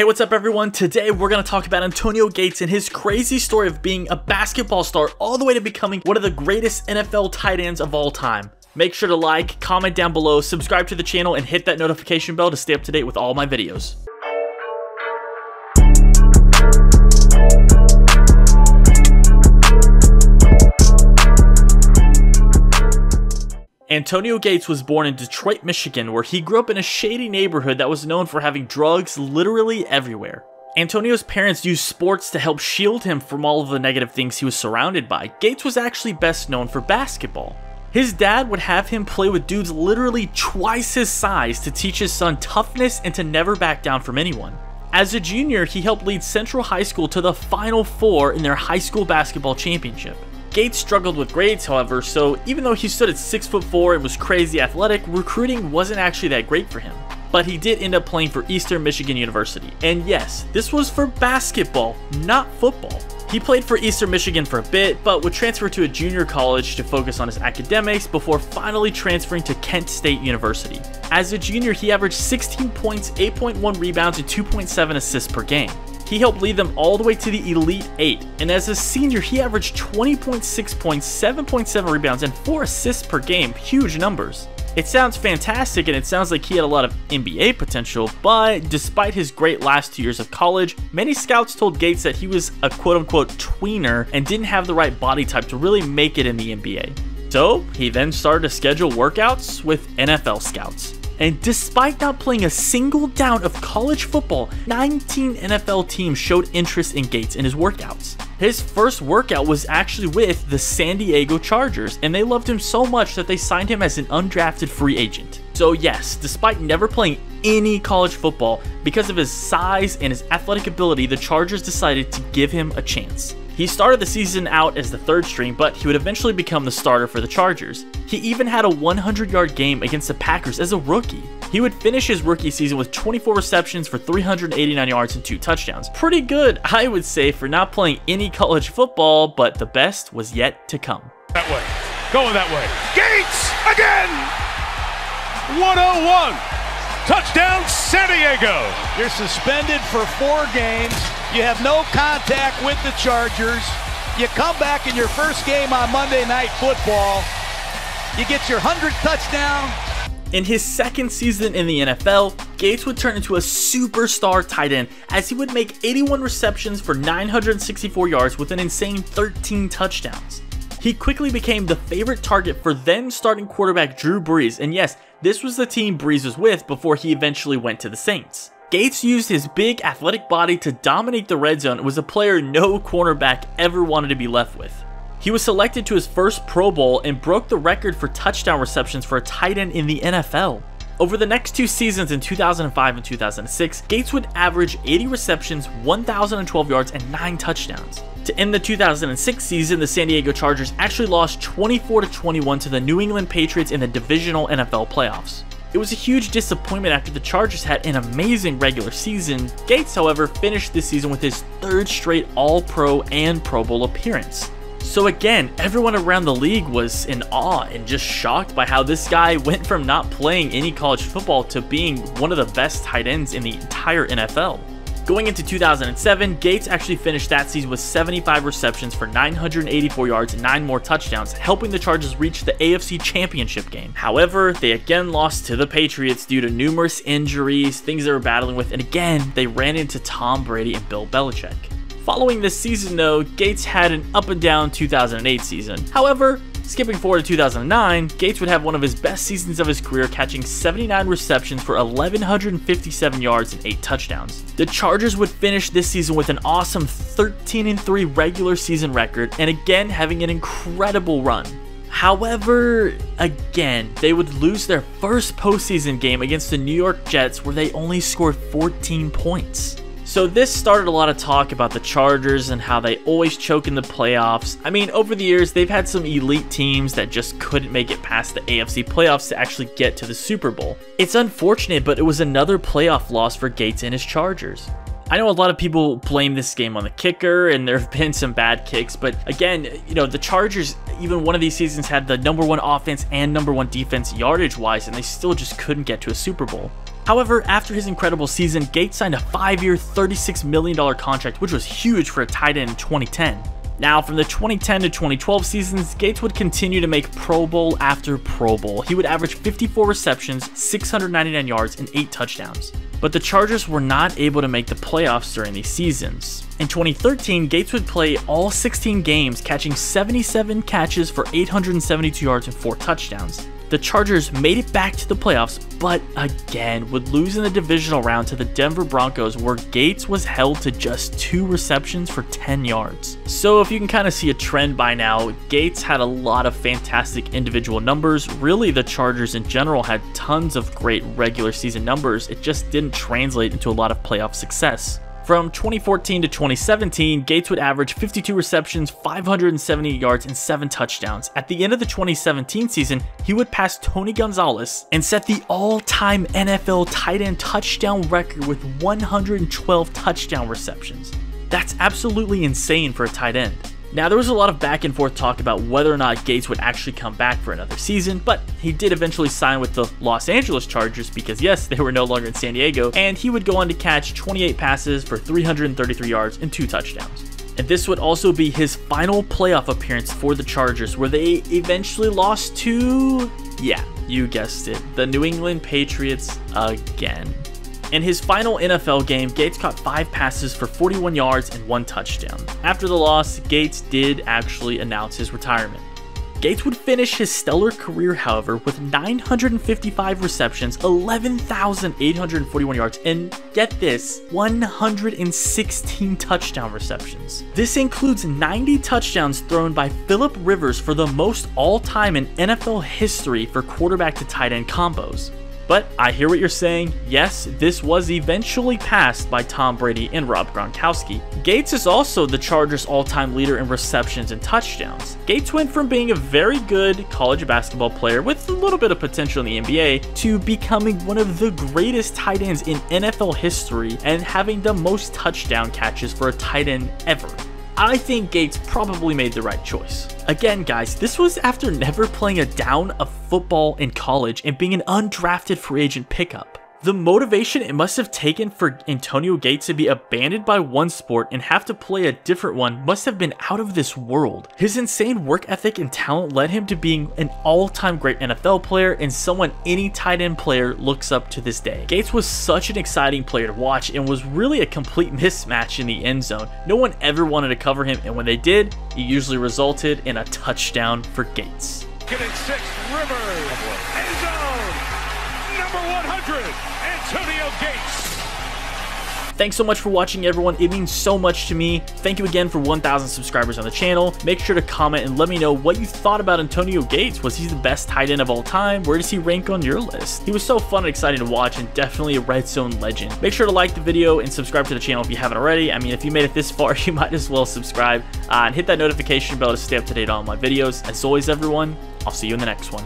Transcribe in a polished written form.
Hey, what's up everyone? Today we're going to talk about Antonio Gates and his crazy story of being a basketball star all the way to becoming one of the greatest NFL tight ends of all time. Make sure to like, comment down below, subscribe to the channel, and hit that notification bell to stay up to date with all my videos. Antonio Gates was born in Detroit, Michigan, where he grew up in a shady neighborhood that was known for having drugs literally everywhere. Antonio's parents used sports to help shield him from all of the negative things he was surrounded by. Gates was actually best known for basketball. His dad would have him play with dudes literally twice his size to teach his son toughness and to never back down from anyone. As a junior, he helped lead Central High School to the Final Four in their high school basketball championship. Gates struggled with grades, however, so even though he stood at 6'4" and was crazy athletic, recruiting wasn't actually that great for him. But he did end up playing for Eastern Michigan University. And yes, this was for basketball, not football. He played for Eastern Michigan for a bit, but would transfer to a junior college to focus on his academics before finally transferring to Kent State University. As a junior, he averaged 16 points, 8.1 rebounds, and 2.7 assists per game. He helped lead them all the way to the Elite 8, and as a senior, he averaged 20.6 points, 7.7 rebounds, and 4 assists per game, huge numbers. It sounds fantastic, and it sounds like he had a lot of NBA potential, but despite his great last 2 years of college, many scouts told Gates that he was a quote-unquote tweener and didn't have the right body type to really make it in the NBA. So, he then started to schedule workouts with NFL scouts. And despite not playing a single down of college football, 19 NFL teams showed interest in Gates in his workouts. His first workout was actually with the San Diego Chargers, and they loved him so much that they signed him as an undrafted free agent. So yes, despite never playing any college football, because of his size and his athletic ability, the Chargers decided to give him a chance. He started the season out as the third string, but he would eventually become the starter for the Chargers. He even had a 100-yard game against the Packers as a rookie. He would finish his rookie season with 24 receptions for 389 yards and 2 touchdowns. Pretty good, I would say, for not playing any college football, but the best was yet to come. That way, going that way. Gates again! 101. Touchdown, San Diego. You're suspended for 4 games. You have no contact with the Chargers. You come back in your first game on Monday Night Football. You get your 100th touchdown. In his second season in the NFL, Gates would turn into a superstar tight end as he would make 81 receptions for 964 yards with an insane 13 touchdowns. He quickly became the favorite target for then starting quarterback Drew Brees, and yes, this was the team Brees was with before he eventually went to the Saints. Gates used his big athletic body to dominate the red zone and was a player no cornerback ever wanted to be left with. He was selected to his first Pro Bowl and broke the record for touchdown receptions for a tight end in the NFL. Over the next 2 seasons in 2005 and 2006, Gates would average 80 receptions, 1,012 yards, and 9 touchdowns. To end the 2006 season, the San Diego Chargers actually lost 24-21 to the New England Patriots in the divisional NFL playoffs. It was a huge disappointment after the Chargers had an amazing regular season. Gates, however, finished this season with his 3rd straight All-Pro and Pro Bowl appearance. So again, everyone around the league was in awe and just shocked by how this guy went from not playing any college football to being one of the best tight ends in the entire NFL. Going into 2007, Gates actually finished that season with 75 receptions for 984 yards and 9 more touchdowns, helping the Chargers reach the AFC Championship game. However, they again lost to the Patriots due to numerous injuries, things they were battling with, and again, they ran into Tom Brady and Bill Belichick. Following this season though, Gates had an up and down 2008 season. However, skipping forward to 2009, Gates would have one of his best seasons of his career, catching 79 receptions for 1,157 yards and 8 touchdowns. The Chargers would finish this season with an awesome 13-3 regular season record and again having an incredible run. However, again, they would lose their first postseason game against the New York Jets where they only scored 14 points. So this started a lot of talk about the Chargers and how they always choke in the playoffs. I mean, over the years, they've had some elite teams that just couldn't make it past the AFC playoffs to actually get to the Super Bowl. It's unfortunate, but it was another playoff loss for Gates and his Chargers. I know a lot of people blame this game on the kicker, and there have been some bad kicks, but again, you know, the Chargers, even one of these seasons, had the #1 offense and #1 defense yardage-wise, and they still just couldn't get to a Super Bowl. However, after his incredible season, Gates signed a 5-year, $36 million contract, which was huge for a tight end in 2010. Now, from the 2010 to 2012 seasons, Gates would continue to make Pro Bowl after Pro Bowl. He would average 54 receptions, 699 yards, and 8 touchdowns. But the Chargers were not able to make the playoffs during these seasons. In 2013, Gates would play all 16 games, catching 77 catches for 872 yards and 4 touchdowns. The Chargers made it back to the playoffs, but again would lose in the divisional round to the Denver Broncos, where Gates was held to just 2 receptions for 10 yards. So if you can kind of see a trend by now, Gates had a lot of fantastic individual numbers. Really, the Chargers in general had tons of great regular season numbers. It just didn't translate into a lot of playoff success. From 2014 to 2017, Gates would average 52 receptions, 570 yards, and 7 touchdowns. At the end of the 2017 season, he would pass Tony Gonzalez and set the all-time NFL tight end touchdown record with 112 touchdown receptions. That's absolutely insane for a tight end. Now, there was a lot of back and forth talk about whether or not Gates would actually come back for another season, but he did eventually sign with the Los Angeles Chargers because, yes, they were no longer in San Diego, and he would go on to catch 28 passes for 333 yards and 2 touchdowns. And this would also be his final playoff appearance for the Chargers, where they eventually lost to, yeah, you guessed it, the New England Patriots again. In his final NFL game, Gates caught 5 passes for 41 yards and 1 touchdown. After the loss, Gates did actually announce his retirement. Gates would finish his stellar career, however, with 955 receptions, 11,841 yards, and get this, 116 touchdown receptions. This includes 90 touchdowns thrown by Phillip Rivers for the most all-time in NFL history for quarterback to tight end combos. But I hear what you're saying. Yes, this was eventually passed by Tom Brady and Rob Gronkowski. Gates is also the Chargers' all-time leader in receptions and touchdowns. Gates went from being a very good college basketball player with a little bit of potential in the NBA to becoming one of the greatest tight ends in NFL history and having the most touchdown catches for a tight end ever. I think Gates probably made the right choice. Again, guys, this was after never playing a down of football in college and being an undrafted free agent pickup. The motivation it must have taken for Antonio Gates to be abandoned by one sport and have to play a different one must have been out of this world. His insane work ethic and talent led him to being an all-time great NFL player and someone any tight end player looks up to this day. Gates was such an exciting player to watch and was really a complete mismatch in the end zone. No one ever wanted to cover him, and when they did, it usually resulted in a touchdown for Gates. Getting 6, Rivers, end zone, number 100, Antonio Gates. Thanks so much for watching, everyone. It means so much to me. Thank you again for 1,000 subscribers on the channel. Make sure to comment and let me know what you thought about Antonio Gates. Was he the best tight end of all time? Where does he rank on your list? He was so fun and exciting to watch and definitely a red zone legend. Make sure to like the video and subscribe to the channel if you haven't already. I mean, if you made it this far, you might as well subscribe and hit that notification bell to stay up to date on my videos. As always, everyone, I'll see you in the next one.